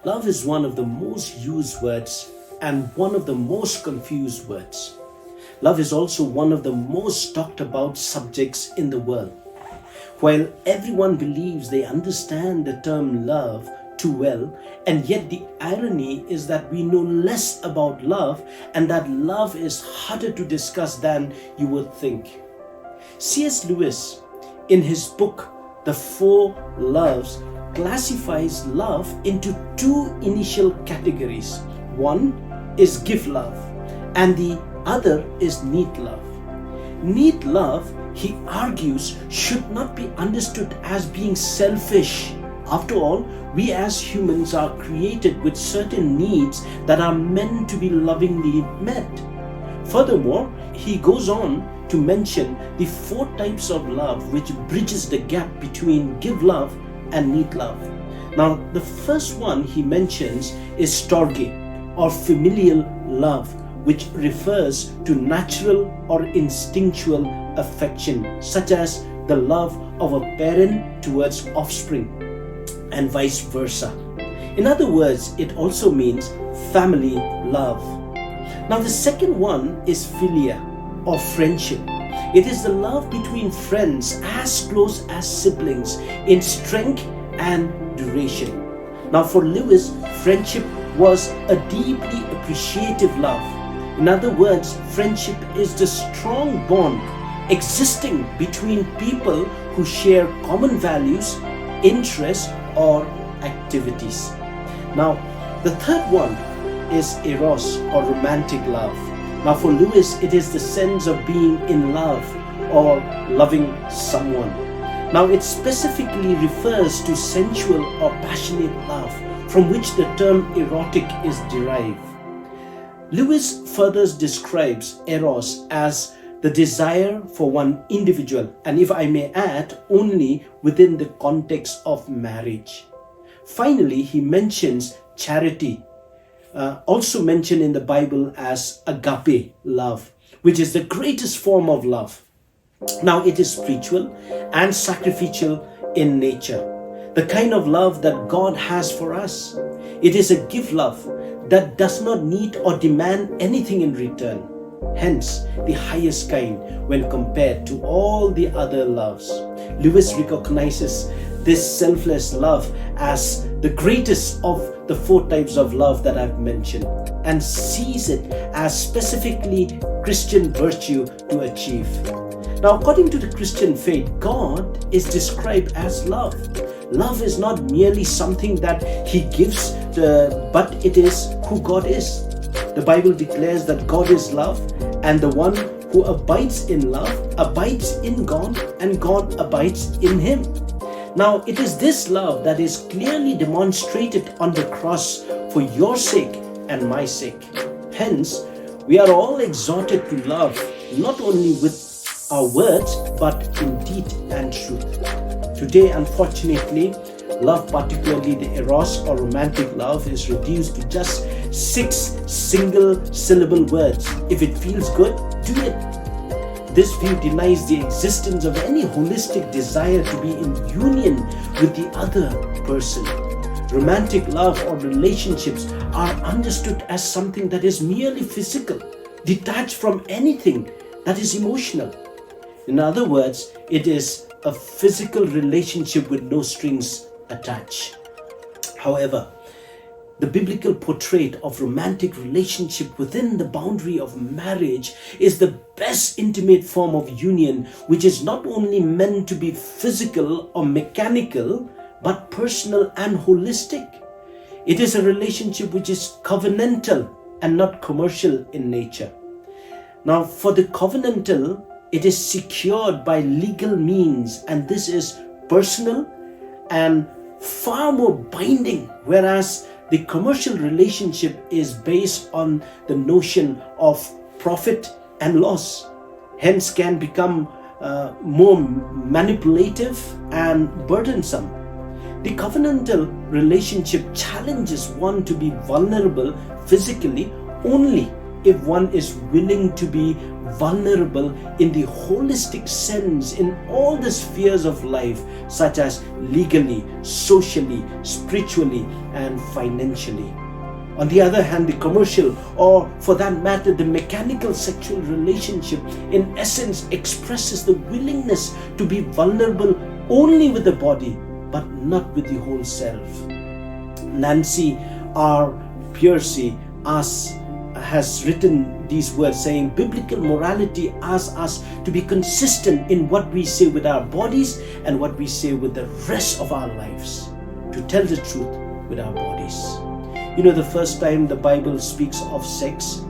Love is one of the most used words and one of the most confused words. Love is also one of the most talked about subjects in the world. While everyone believes they understand the term love too well, and yet the irony is that we know less about love and that love is harder to discuss than you would think. C.S. Lewis, in his book The Four Loves, classifies love into two initial categories. One is give love and the other is need love. Need love, he argues, should not be understood as being selfish. After all, we as humans are created with certain needs that are meant to be lovingly met. Furthermore, he goes on to mention the four types of love which bridges the gap between give love and need love. Now, the first one he mentions is storge, or familial love, which refers to natural or instinctual affection, such as the love of a parent towards offspring, and vice versa. In other words, it also means family love. Now, the second one is philia, or friendship. It is the love between friends as close as siblings in strength and duration. Now, for Lewis, friendship was a deeply appreciative love. In other words, friendship is the strong bond existing between people who share common values, interests, or activities. Now, the third one is eros, or romantic love. Now, for Lewis, it is the sense of being in love or loving someone. Now, it specifically refers to sensual or passionate love, from which the term erotic is derived. Lewis further describes eros as the desire for one individual, and if I may add, only within the context of marriage. Finally, he mentions charity, also mentioned in the Bible as agape love, which is the greatest form of love. Now, it is spiritual and sacrificial in nature, the kind of love that God has for us. It is a give love that does not need or demand anything in return, hence the highest kind when compared to all the other loves. Lewis recognizes this selfless love as the greatest of the four types of love that I've mentioned, and sees it as specifically Christian virtue to achieve. Now, according to the Christian faith, God is described as love. Love is not merely something that He gives, but it is who God is. The Bible declares that God is love, and the one who abides in love abides in God, and God abides in him. Now, it is this love that is clearly demonstrated on the cross for your sake and my sake. Hence, we are all exhorted to love, not only with our words, but in deed and truth. Today, unfortunately, love, particularly the eros or romantic love, is reduced to just 6 single-syllable words. If it feels good, do it. This view denies the existence of any holistic desire to be in union with the other person. Romantic love or relationships are understood as something that is merely physical, detached from anything that is emotional. In other words, it is a physical relationship with no strings attached. However, the biblical portrait of romantic relationship within the boundary of marriage is the best intimate form of union, which is not only meant to be physical or mechanical, but personal and holistic. It is a relationship which is covenantal and not commercial in nature. Now, for the covenantal, it is secured by legal means, and this is personal and far more binding, whereas the commercial relationship is based on the notion of profit and loss, hence can become more manipulative and burdensome. The covenantal relationship challenges one to be vulnerable physically only if one is willing to be vulnerable in the holistic sense in all the spheres of life, such as legally, socially, spiritually, and financially. On the other hand, the commercial, or for that matter, the mechanical sexual relationship, in essence expresses the willingness to be vulnerable only with the body, but not with the whole self. Nancy R. Piercy has written these words, saying, biblical morality asks us to be consistent in what we say with our bodies and what we say with the rest of our lives, to tell the truth with our bodies. You know, the first time the Bible speaks of sex,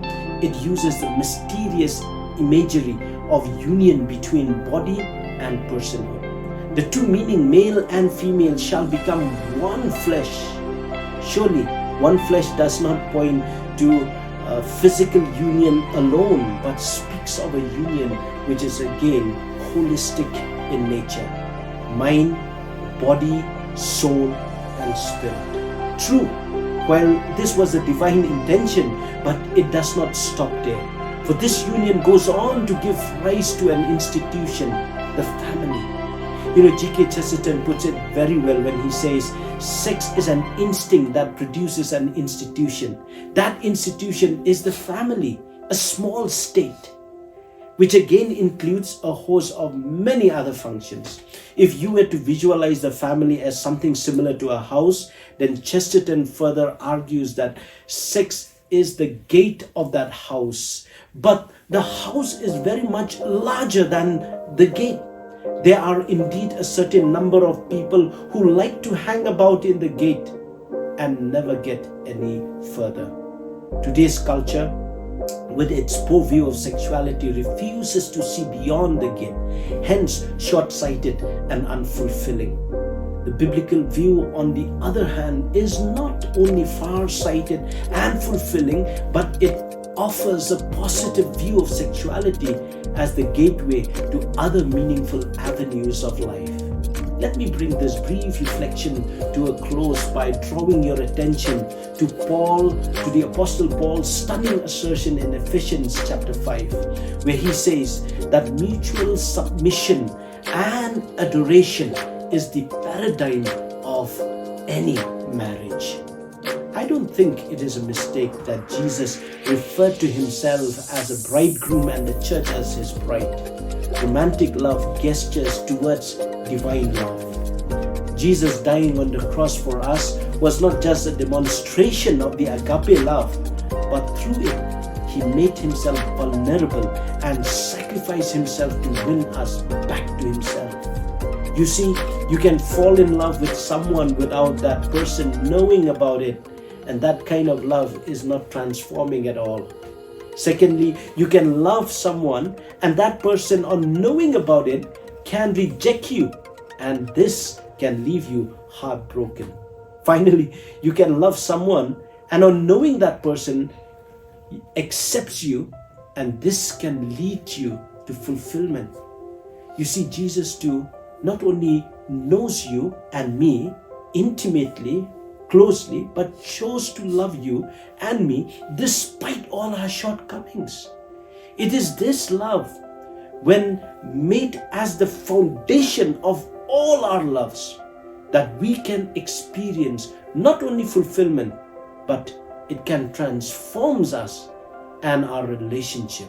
it uses the mysterious imagery of union between body and personhood. The two, meaning male and female, shall become one flesh. Surely, one flesh does not point to a physical union alone, but speaks of a union which is again holistic in nature. Mind, body, soul, and spirit. True, while this was a divine intention, but it does not stop there. For this union goes on to give rise to an institution, the family. You know, G.K. Chesterton puts it very well when he says, sex is an instinct that produces an institution. That institution is the family, a small state, which again includes a host of many other functions. If you were to visualize the family as something similar to a house, then Chesterton further argues that sex is the gate of that house. But the house is very much larger than the gate. There are indeed a certain number of people who like to hang about in the gate and never get any further. Today's culture, with its poor view of sexuality, refuses to see beyond the gate, hence short-sighted and unfulfilling. The biblical view, on the other hand, is not only far-sighted and fulfilling, but it offers a positive view of sexuality as the gateway to other meaningful avenues of life. Let me bring this brief reflection to a close by drawing your attention to the Apostle Paul's stunning assertion in Ephesians chapter 5, where he says that mutual submission and adoration is the paradigm of any marriage. I don't think it is a mistake that Jesus referred to himself as a bridegroom and the church as his bride. Romantic love gestures towards divine love. Jesus dying on the cross for us was not just a demonstration of the agape love, but through it, he made himself vulnerable and sacrificed himself to win us back to himself. You see, you can fall in love with someone without that person knowing about it, and that kind of love is not transforming at all. Secondly, you can love someone and that person, on knowing about it, can reject you, and this can leave you heartbroken. Finally, you can love someone and on knowing that person accepts you, and this can lead you to fulfillment. You see, Jesus too not only knows you and me intimately, closely, but chose to love you and me despite all our shortcomings. It is this love, when made as the foundation of all our loves, that we can experience not only fulfillment, but it can transform us and our relationship.